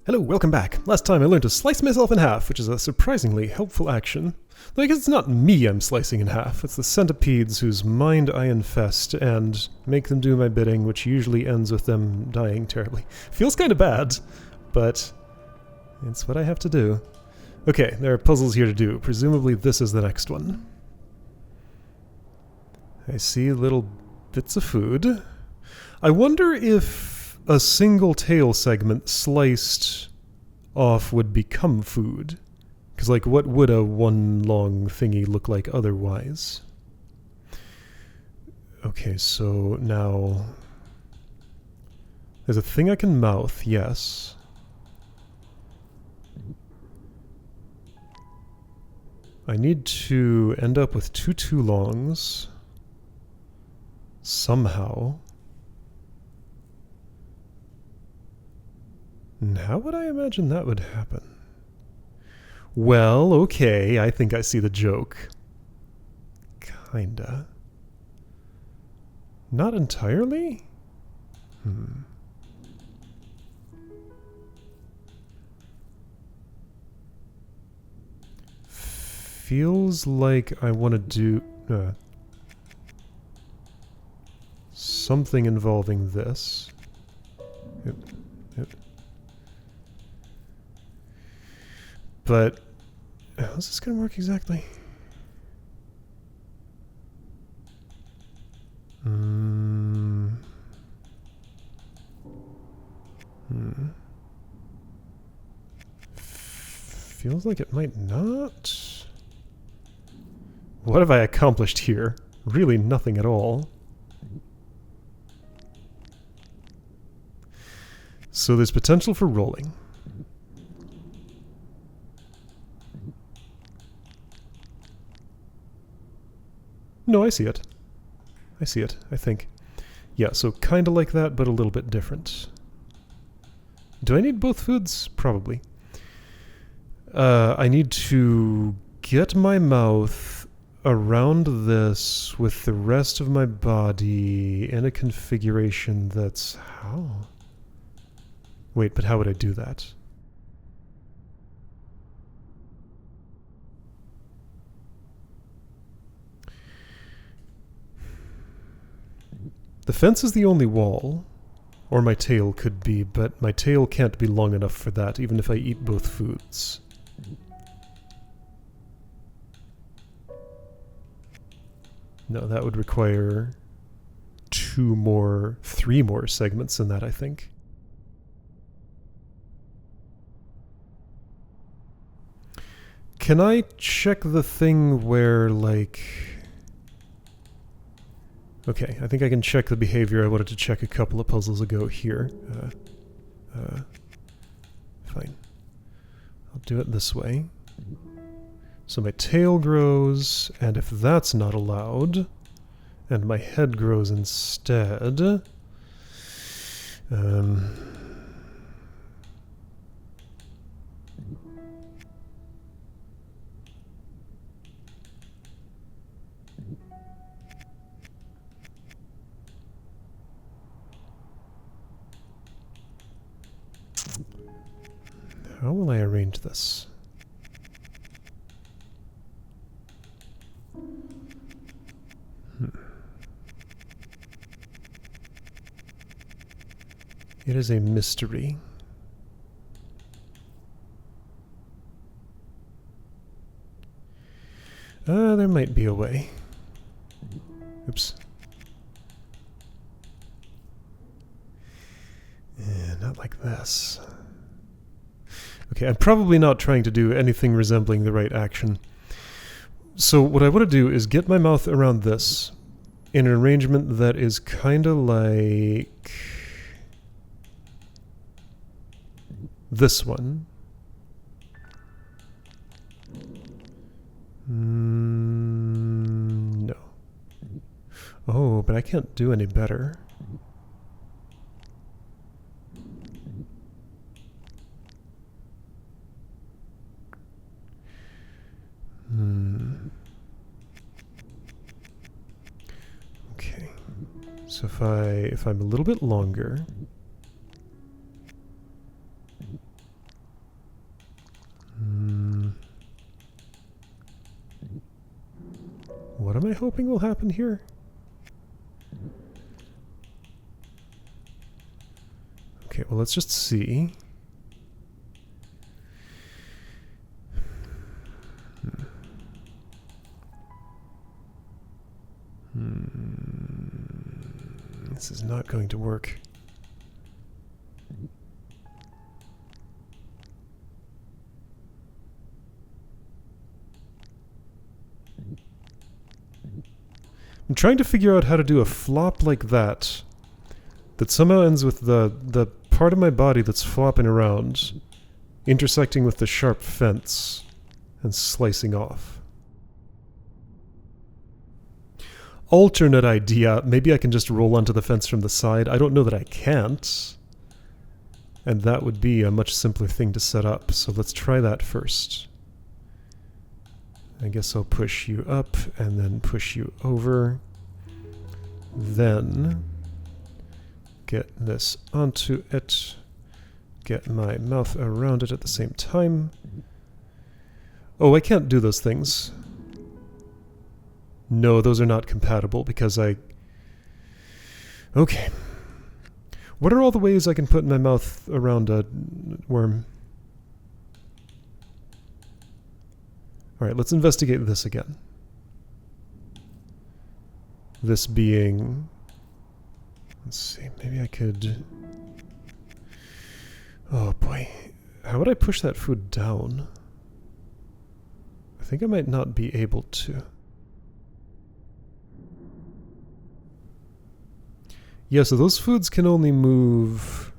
Hello, welcome back. Last time I learned to slice myself in half, which is a surprisingly helpful action. Though I guess it's not me I'm slicing in half, it's the centipedes whose mind I infest and make them do my bidding, which usually ends with them dying terribly. Feels kind of bad, but it's what I have to do. Okay, there are puzzles here to do. Presumably this is the next one. I see little bits of food. I wonder if a single tail segment sliced off would become food. Because, like, what would a one long thingy look like otherwise? Okay, so now there's a thing I can mouth, yes. I need to end up with two longs somehow. And how would I imagine that would happen? Well, okay, I think I see the joke. Kinda. Not entirely? Feels like I want to do something involving this. Yep. But how's this going to work exactly? Feels like it might not. What have I accomplished here? Really nothing at all. So there's potential for rolling. No, I see it. I see it, I think. Yeah, so kind of like that, but a little bit different. Do I need both foods? Probably. I need to get my mouth around this with the rest of my body in a configuration that's... How? Wait, but how would I do that? The fence is the only wall, or my tail could be, but my tail can't be long enough for that, even if I eat both foods. No, that would require 3 more segments than that, I think. Can I check the thing where, like... Okay, I think I can check the behavior I wanted to check a couple of puzzles ago here. Fine. I'll do it this way. So my tail grows, and if that's not allowed, and my head grows instead... How will I arrange this? It is a mystery. There might be a way. Oops. Not like this. Okay, I'm probably not trying to do anything resembling the right action. So what I want to do is get my mouth around this in an arrangement that is kind of like this one. No. Oh, but I can't do any better. Okay. So if I'm a little bit longer, am I hoping will happen here? Okay, well, let's just see. This is not going to work. I'm trying to figure out how to do a flop like that somehow ends with the part of my body that's flopping around intersecting with the sharp fence and slicing off. Alternate idea, maybe I can just roll onto the fence from the side. I don't know that I can't. And that would be a much simpler thing to set up, so let's try that first. I guess I'll push you up and then push you over. Then get this onto it. Get my mouth around it at the same time. Oh, I can't do those things. No, those are not compatible because I... Okay. What are all the ways I can put my mouth around a worm? Alright, let's investigate this again. This being... Let's see, maybe I could... Oh boy. How would I push that food down? I think I might not be able to. Yeah, so those foods can only move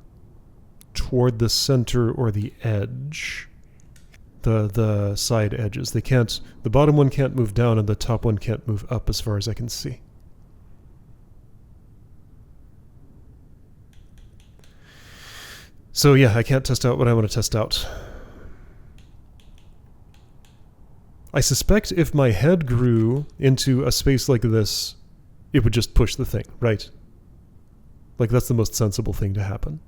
toward the center or the edge. The side edges. They can't... The bottom one can't move down and the top one can't move up as far as I can see. So yeah, I can't test out what I want to test out. I suspect if my head grew into a space like this, it would just push the thing, right? Like, that's the most sensible thing to happen.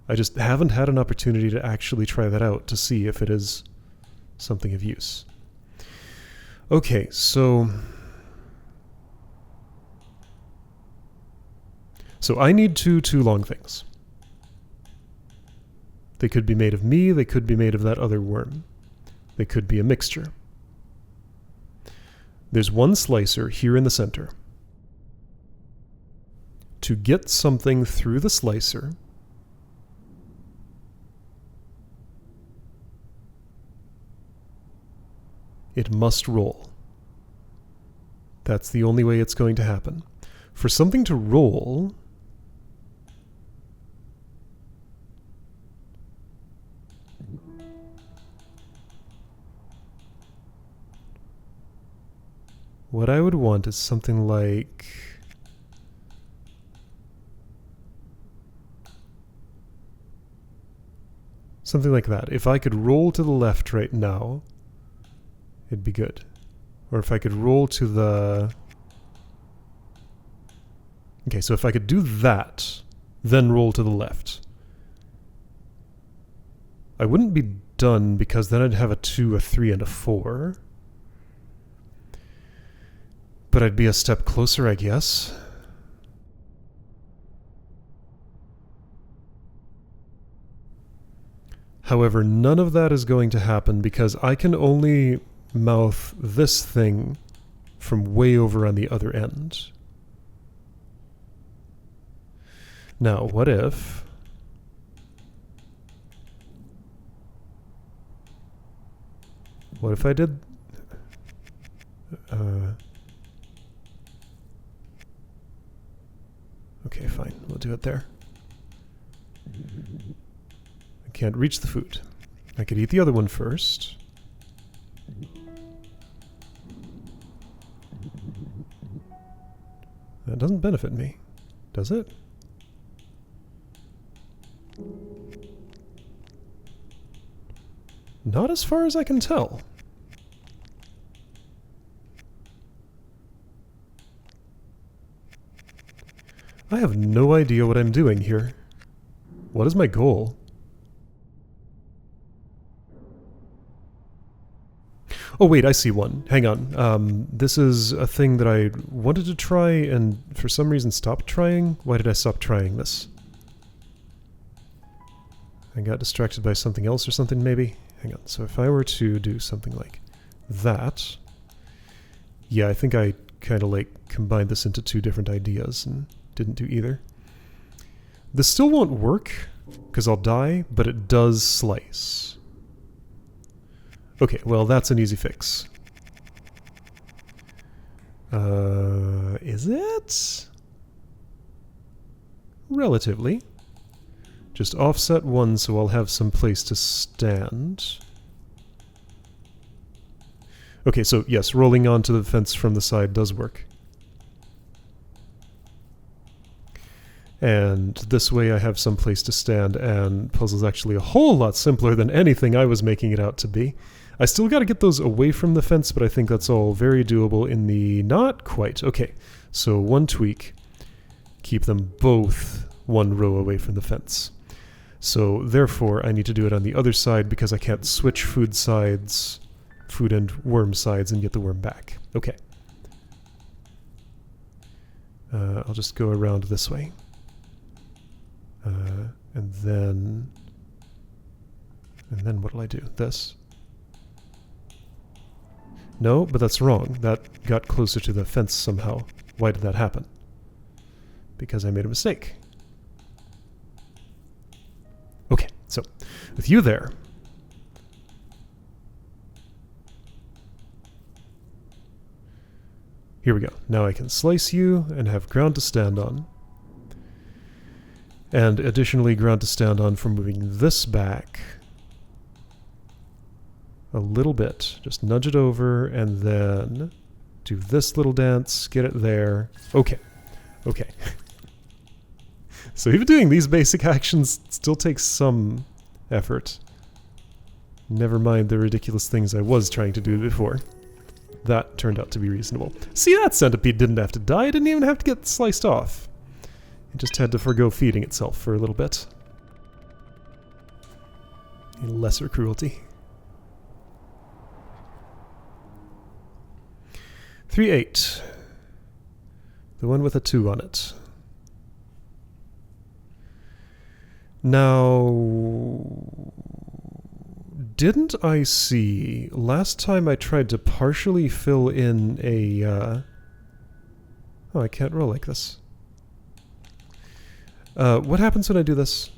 I just haven't had an opportunity to actually try that out to see if it is something of use. Okay, so... So I need two long things. They could be made of me, they could be made of that other worm. They could be a mixture. There's one slicer here in the center. To get something through the slicer, it must roll. That's the only way it's going to happen. For something to roll, what I would want is something like... Something like that. If I could roll to the left right now, it'd be good. Or if I could roll to the... Okay, so if I could do that, then roll to the left. I wouldn't be done because then I'd have a 2, a 3, and a 4. But I'd be a step closer, I guess. However, none of that is going to happen because I can only mouth this thing from way over on the other end. Now, what if... What if I did... Okay, fine. We'll do it there. I can't reach the food. I could eat the other one first. That doesn't benefit me, does it? Not as far as I can tell. I have no idea what I'm doing here. What is my goal? Oh wait, I see one. Hang on. This is a thing that I wanted to try and for some reason stopped trying. Why did I stop trying this? I got distracted by something else or something maybe? Hang on. So if I were to do something like that... Yeah, I think I kind of like combined this into two different ideas and didn't do either. This still won't work because I'll die, but it does slice. Okay, well that's an easy fix. Is it? Relatively. Just offset one so I'll have some place to stand. Okay, so yes, rolling onto the fence from the side does work. And this way I have some place to stand, and puzzle's actually a whole lot simpler than anything I was making it out to be. I still gotta get those away from the fence, but I think that's all very doable in the... Not quite. Okay, so one tweak. Keep them both one row away from the fence. So therefore I need to do it on the other side because I can't switch food sides, food and worm sides, and get the worm back. Okay. I'll just go around this way. And then what'll I do? This? No, but that's wrong. That got closer to the fence somehow. Why did that happen? Because I made a mistake. Okay, so with you there, here we go. Now I can slice you and have ground to stand on. And additionally ground to stand on for moving this back a little bit. Just nudge it over and then do this little dance, get it there. Okay, okay. So even doing these basic actions still takes some effort. Never mind the ridiculous things I was trying to do before. That turned out to be reasonable. See, that centipede didn't have to die. It didn't even have to get sliced off. It just had to forgo feeding itself for a little bit. A lesser cruelty. 3-8. The one with a 2 on it. Now, didn't I see, last time I tried to partially fill in a, oh, I can't roll like this. What happens when I do this?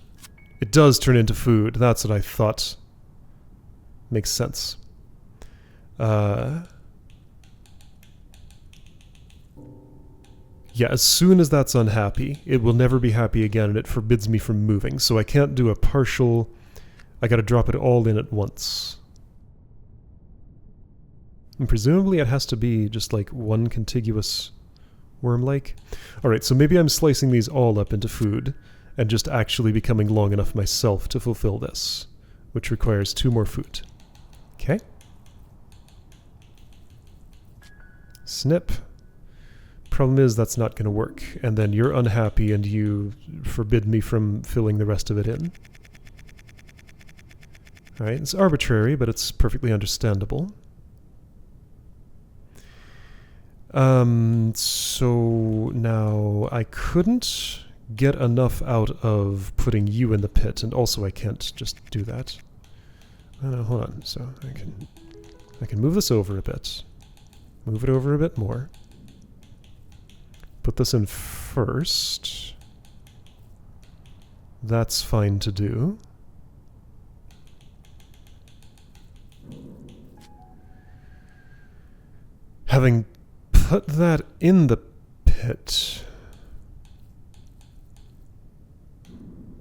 It does turn into food. That's what I thought. Makes sense. Yeah, as soon as that's unhappy, it will never be happy again, and it forbids me from moving. So I can't do a partial... I gotta drop it all in at once. And presumably it has to be just like one contiguous worm-like. Alright, so maybe I'm slicing these all up into food, and just actually becoming long enough myself to fulfill this, which requires 2 more food. Okay. Snip. Problem is that's not going to work, and then you're unhappy and you forbid me from filling the rest of it in. Alright, it's arbitrary, but it's perfectly understandable. So now I couldn't get enough out of putting you in the pit, and also I can't just do that. Hold on, so I can move this over a bit. Move it over a bit more. Put this in first. That's fine to do. Having put that in the pit,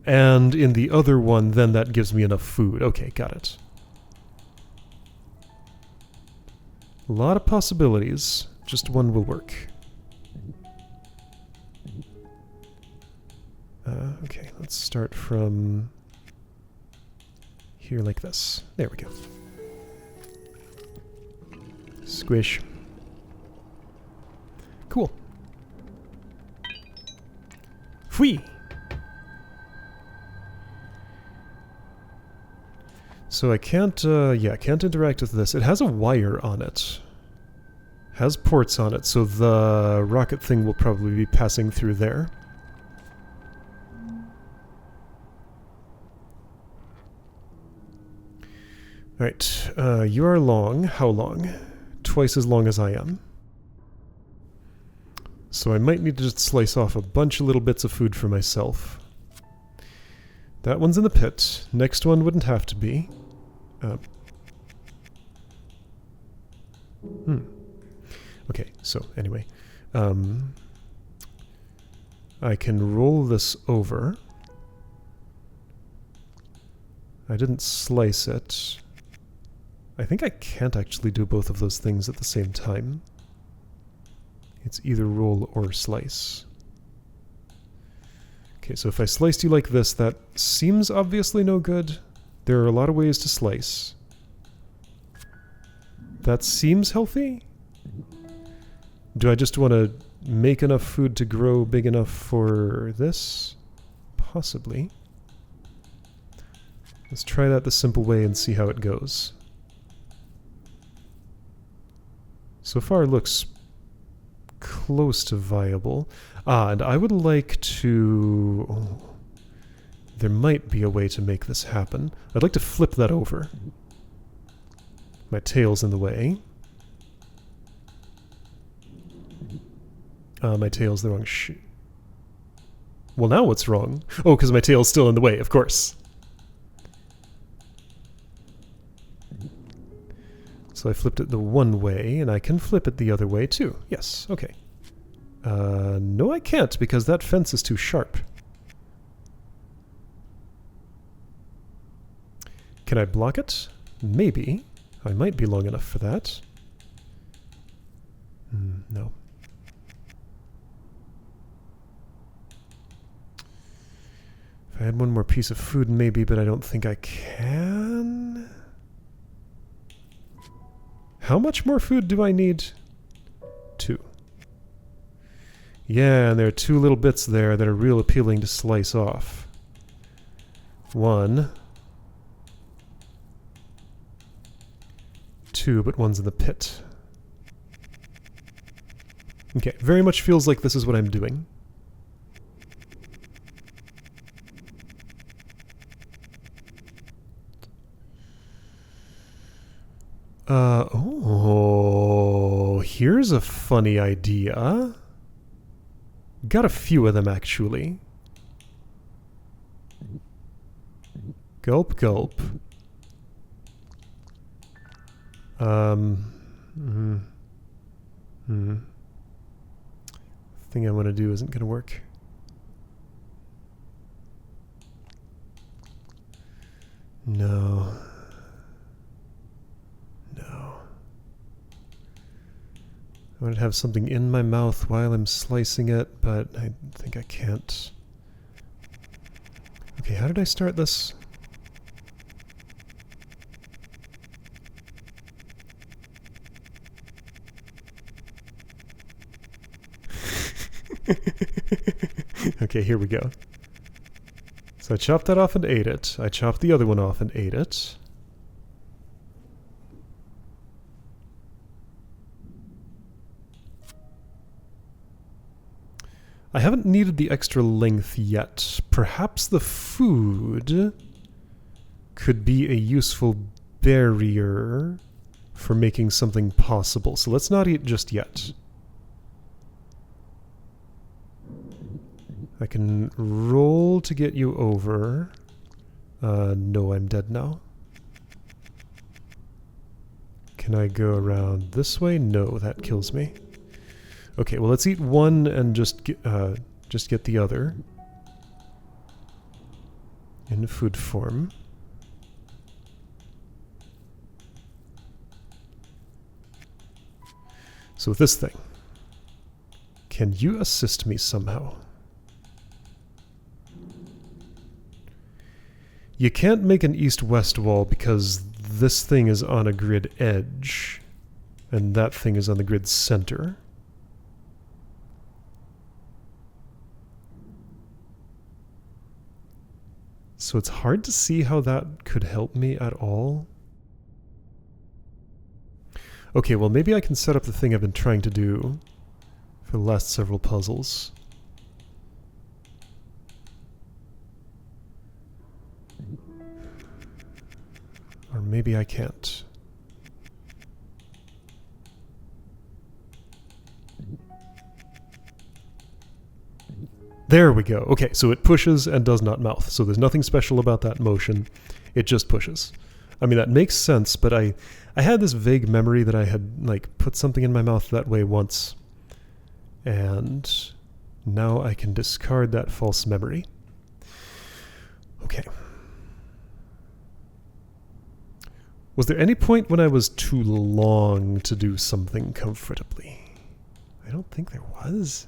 and in the other one, then that gives me enough food. Okay, got it. A lot of possibilities. Just one will work. Okay, let's start from here like this. There we go. Squish. Cool. Whee! So I can't, can't interact with this. It has a wire on it. Has ports on it, so the rocket thing will probably be passing through there. Alright, you are long. How long? Twice as long as I am. So I might need to just slice off a bunch of little bits of food for myself. That one's in the pit. Next one wouldn't have to be. Okay, so anyway. I can roll this over. I didn't slice it. I think I can't actually do both of those things at the same time. It's either roll or slice. Okay, so if I sliced you like this, that seems obviously no good. There are a lot of ways to slice. That seems healthy? Do I just want to make enough food to grow big enough for this? Possibly. Let's try that the simple way and see how it goes. So far it looks close to viable. And I would like to... Oh, there might be a way to make this happen. I'd like to flip that over. My tail's in the way. My tail's the wrong Well, now what's wrong? Oh, because my tail's still in the way, of course. So I flipped it the one way, and I can flip it the other way too. Yes, okay. No I can't, because that fence is too sharp. Can I block it? Maybe. I might be long enough for that. No. If I had one more piece of food, maybe, but I don't think I can. How much more food do I need? 2. Yeah, and there are 2 little bits there that are real appealing to slice off. 1. 2, but one's in the pit. Okay, very much feels like this is what I'm doing. Oh, here's a funny idea. Got a few of them, actually. Gulp, gulp. Thing I want to do isn't going to work. No. I want to have something in my mouth while I'm slicing it, but I think I can't. Okay, how did I start this? Okay, here we go. So I chopped that off and ate it. I chopped the other one off and ate it. I haven't needed the extra length yet. Perhaps the food could be a useful barrier for making something possible. So let's not eat just yet. I can roll to get you over. No, I'm dead now. Can I go around this way? No, that kills me. Okay, well, let's eat one and just get the other in food form. So with this thing, can you assist me somehow? You can't make an east-west wall because this thing is on a grid edge, and that thing is on the grid center. So it's hard to see how that could help me at all. Okay, well maybe I can set up the thing I've been trying to do for the last several puzzles. Or maybe I can't. There we go. Okay, so it pushes and does not mouth. So there's nothing special about that motion. It just pushes. I mean, that makes sense, but I had this vague memory that I had, like, put something in my mouth that way once. And now I can discard that false memory. Okay. Was there any point when I was too long to do something comfortably? I don't think there was.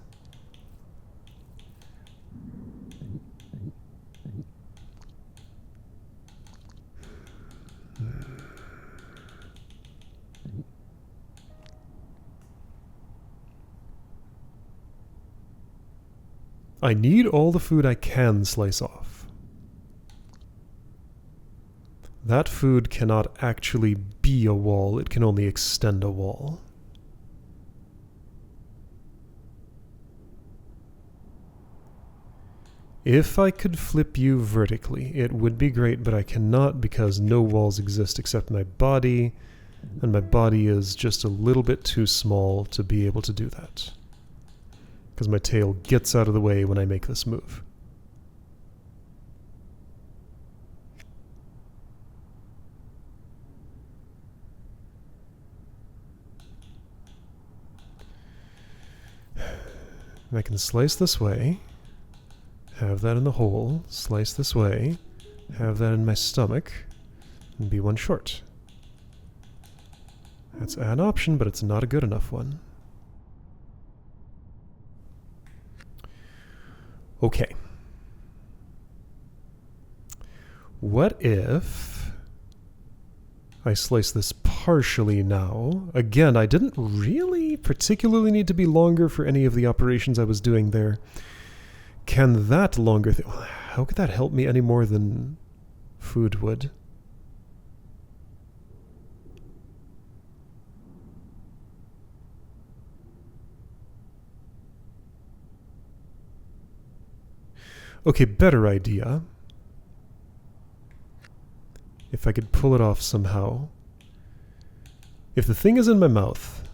I need all the food I can slice off. That food cannot actually be a wall, it can only extend a wall. If I could flip you vertically, it would be great, but I cannot because no walls exist except my body, and my body is just a little bit too small to be able to do that. Because my tail gets out of the way when I make this move. And I can slice this way, have that in the hole, slice this way, have that in my stomach, and be one short. That's an option, but it's not a good enough one. Okay. What if I slice this partially now? Again, I didn't really particularly need to be longer for any of the operations I was doing there. Can that longer thing... How could that help me any more than food would? Okay, better idea. If I could pull it off somehow. If the thing is in my mouth,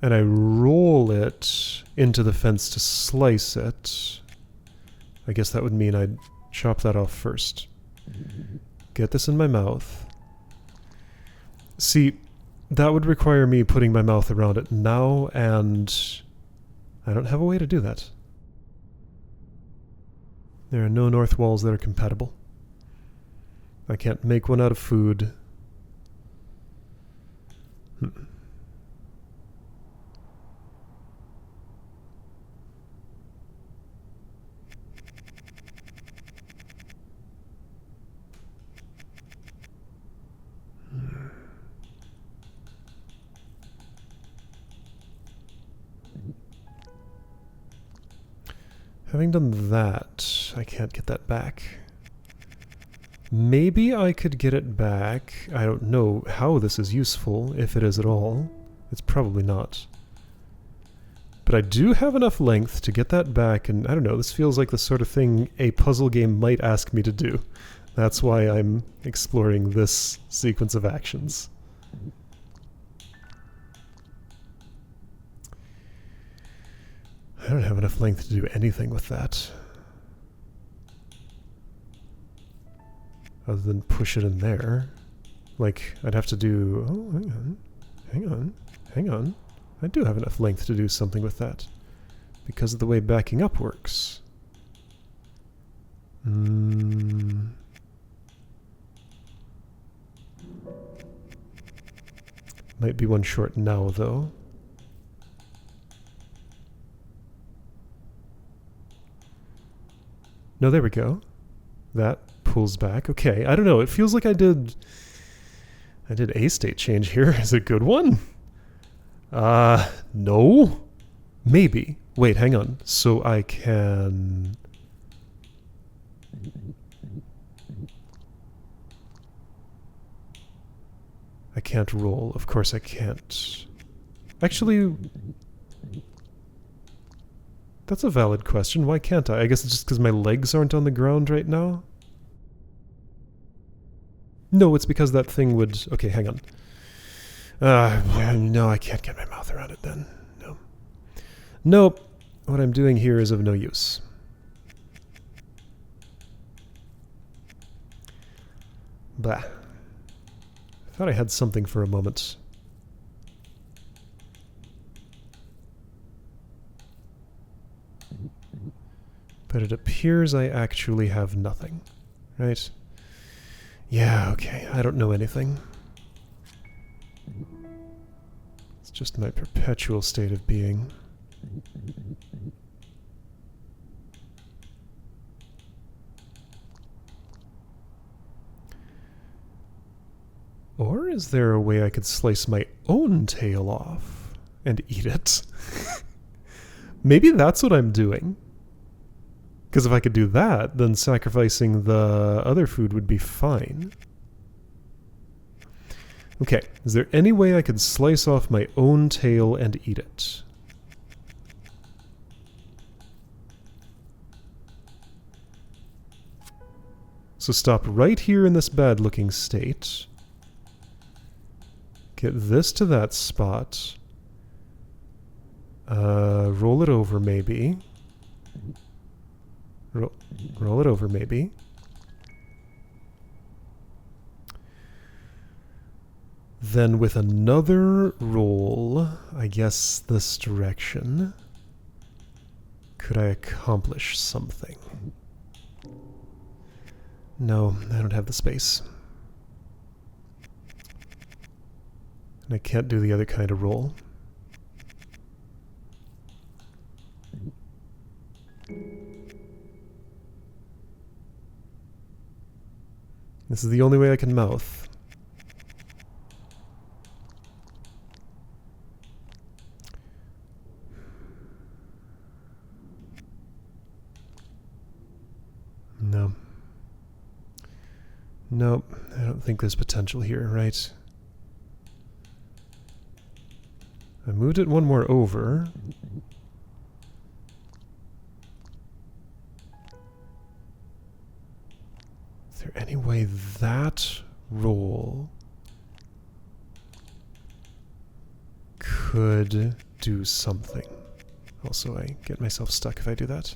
and I roll it into the fence to slice it, I guess that would mean I'd chop that off first. Get this in my mouth. See, that would require me putting my mouth around it now, and I don't have a way to do that. There are no north walls that are compatible. I can't make one out of food. Having done that, I can't get that back. Maybe I could get it back. I don't know how this is useful, if it is at all. It's probably not. But I do have enough length to get that back, and I don't know, this feels like the sort of thing a puzzle game might ask me to do. That's why I'm exploring this sequence of actions. I don't have enough length to do anything with that. Other than push it in there. Like, I'd have to do... Oh, hang on. I do have enough length to do something with that. Because of the way backing up works. Might be one short now, though. No, there we go. That pulls back. Okay, I don't know. It feels like I did a state change here. Is it a good one? No. Maybe. Wait, hang on. So I can I can't roll. Of course I can't. Actually, that's a valid question. Why can't I? I guess it's just because my legs aren't on the ground right now. No, it's because that thing would... Okay, hang on. No, I can't get my mouth around it then. No. Nope. What I'm doing here is of no use. Bah. I thought I had something for a moment. But it appears I actually have nothing. Right? Yeah, okay. I don't know anything. It's just my perpetual state of being. Or is there a way I could slice my own tail off and eat it? Maybe that's what I'm doing. Because if I could do that, then sacrificing the other food would be fine. Okay, is there any way I could slice off my own tail and eat it? So stop right here in this bad-looking state. Get this to that spot. Roll it over, maybe. Roll it over, maybe. Then with another roll, I guess this direction, could I accomplish something? No, I don't have the space. And I can't do the other kind of roll. This is the only way I can mouth. No. Nope, I don't think there's potential here, right? I moved it one more over. Is there any way that roll could do something? Also, I get myself stuck if I do that.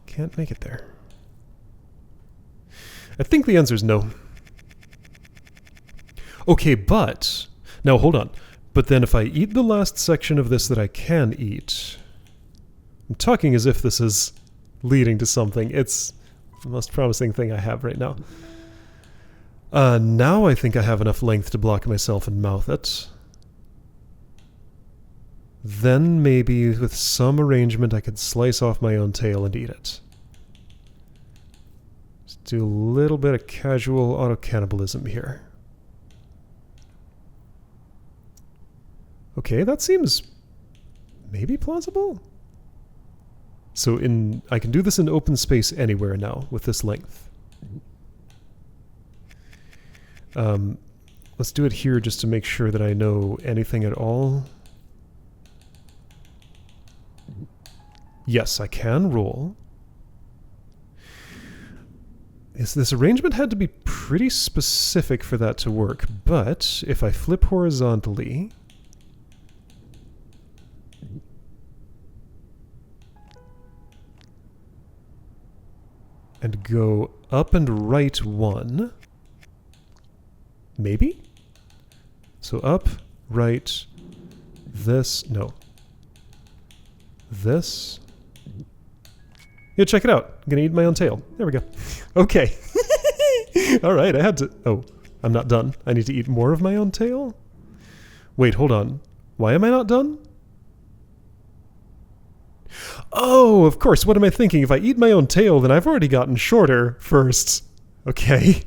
Can't make it there. I think the answer is no. Okay, but... Now, hold on. But then if I eat the last section of this that I can eat... I'm talking as if this is leading to something. It's the most promising thing I have right now. Now I think I have enough length to block myself and mouth it. Then maybe with some arrangement I could slice off my own tail and eat it. Just do a little bit of casual auto-cannibalism here. Okay, that seems maybe plausible. So I can do this in open space anywhere now with this length. Let's do it here just to make sure that I know anything at all. Yes, I can roll. This arrangement had to be pretty specific for that to work, but if I flip horizontally... and go up and right one... Maybe? So up, right, this, no. This. Yeah, check it out. I'm gonna eat my own tail. There we go. Okay. Alright, I had to... Oh, I'm not done. I need to eat more of my own tail? Wait, hold on. Why am I not done? Oh, of course. What am I thinking? If I eat my own tail, then I've already gotten shorter first. Okay.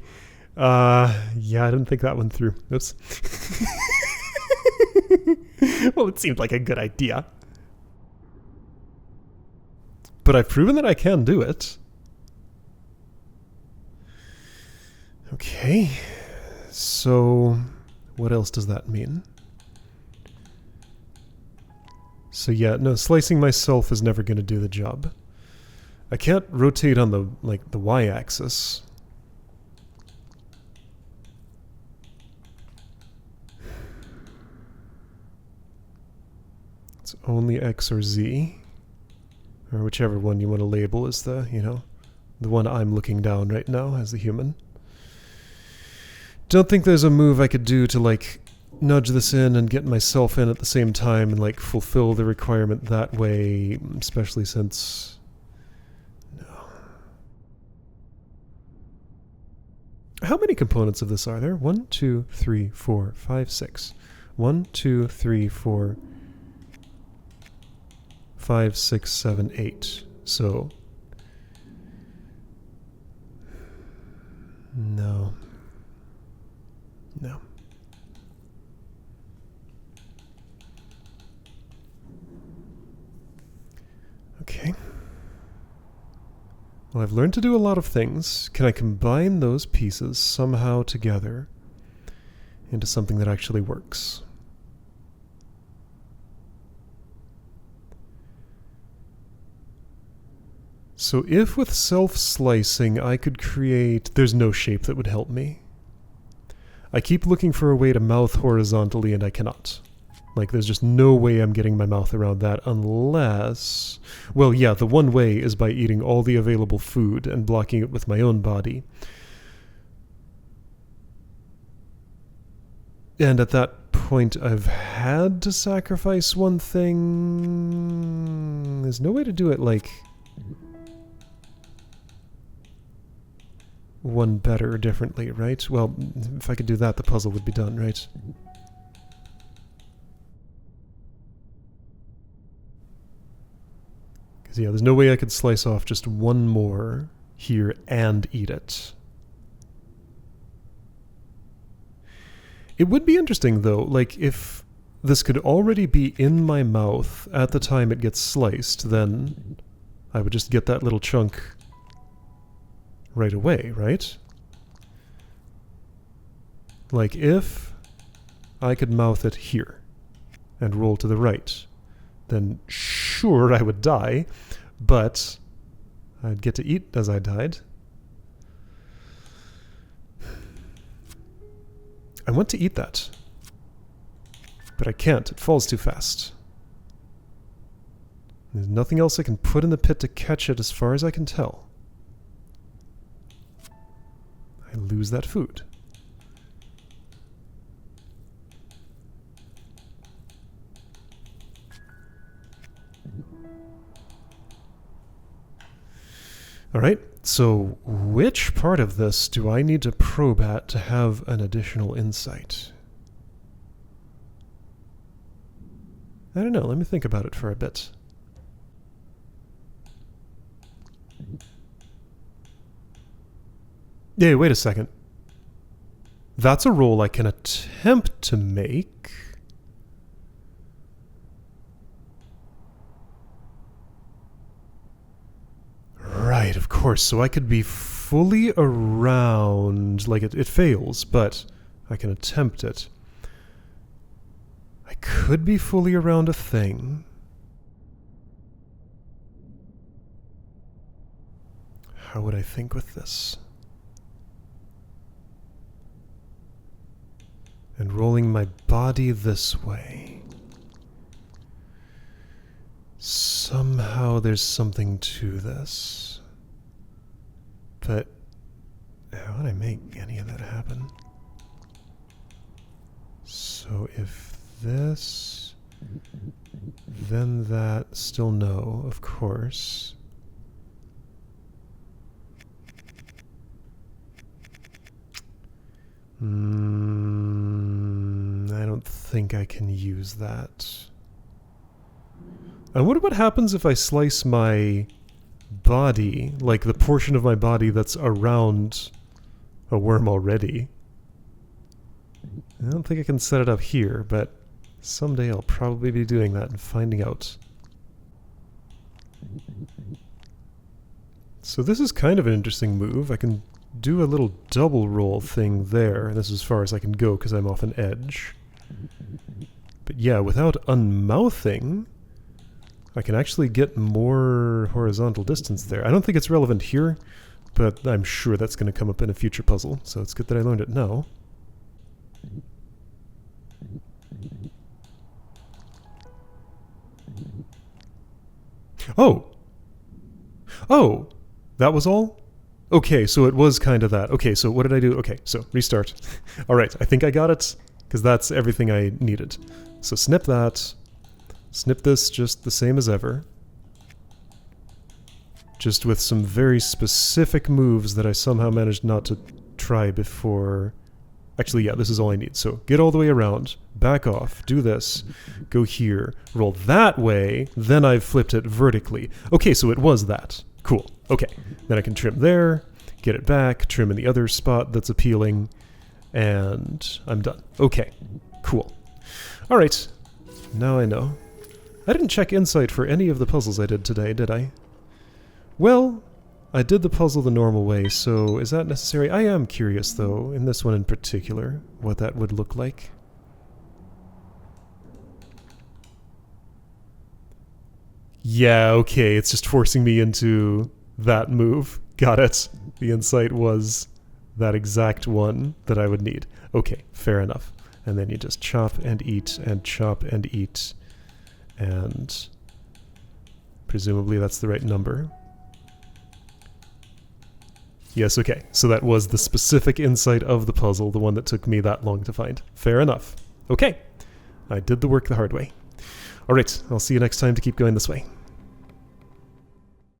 Yeah, I didn't think that one through. Oops. Well, it seemed like a good idea. but I've proven that I can do it. Okay, so what else does that mean? So yeah, no, slicing myself is never going to do the job. I can't rotate on the y-axis. It's only X or Z, or whichever one you want to label as the, you know, the one I'm looking down right now as the human. Don't think there's a move I could do to, like, nudge this in and get myself in at the same time and, like, fulfill the requirement that way, especially since... No. How many components of this are there? 1, 2, 3, 4, 5, 6. 1, 2, 3, 4, 5, 6, 7, 8. So... No. No. Okay. Well, I've learned to do a lot of things. Can I combine those pieces somehow together into something that actually works? So if with self-slicing I could create... There's no shape that would help me. I keep looking for a way to mouth horizontally and I cannot. Like, there's just no way I'm getting my mouth around that unless... Well, yeah, the one way is by eating all the available food and blocking it with my own body. And at that point, I've had to sacrifice one thing. There's no way to do it, like... one better or differently, right? Well, if I could do that, the puzzle would be done, right? Because, yeah, there's no way I could slice off just one more here and eat it. It would be interesting, though, like, if this could already be in my mouth at the time it gets sliced, then I would just get that little chunk right away, right? Like, if I could mouth it here and roll to the right, then sure, I would die, but I'd get to eat as I died. I want to eat that, but I can't. It falls too fast. There's nothing else I can put in the pit to catch it as far as I can tell. I lose that food. Alright, so which part of this do I need to probe at to have an additional insight? I don't know, let me think about it for a bit. Yeah, wait a second. That's a roll I can attempt to make. Right, of course. So I could be fully around... Like, it fails, but I can attempt it. I could be fully around a thing. How would I think with this? And rolling my body this way. Somehow there's something to this. But how would I make any of that happen? So if this, then that, still no, of course. I don't think I can use that. I wonder what happens if I slice my body, like the portion of my body that's around a worm already. I don't think I can set it up here, but someday I'll probably be doing that and finding out. So this is kind of an interesting move. I can do a little double roll thing there. This is as far as I can go because I'm off an edge. But yeah, without unmouthing, I can actually get more horizontal distance there. I don't think it's relevant here, but I'm sure that's going to come up in a future puzzle, so it's good that I learned it now. Oh! Oh! That was all? Okay, so it was kind of that. Okay, so what did I do? Okay, so restart. Alright, I think I got it, because that's everything I needed. So snip that. Snip this just the same as ever. Just with some very specific moves that I somehow managed not to try before. Actually, yeah, this is all I need. So get all the way around, back off, do this, go here, roll that way, then I've flipped it vertically. Okay, so it was that. Cool. Okay, then I can trim there, get it back, trim in the other spot that's appealing, and I'm done. Okay, cool. Alright, now I know. I didn't check Insight for any of the puzzles I did today, did I? Well, I did the puzzle the normal way, so is that necessary? I am curious, though, in this one in particular, what that would look like. Yeah, okay, it's just forcing me into that move. Got it. The insight was that exact one that I would need. Okay, fair enough. And then you just chop and eat and chop and eat. And presumably that's the right number. Yes, okay. So that was the specific insight of the puzzle, the one that took me that long to find. Fair enough. Okay. I did the work the hard way. Alright, I'll see you next time to keep going this way.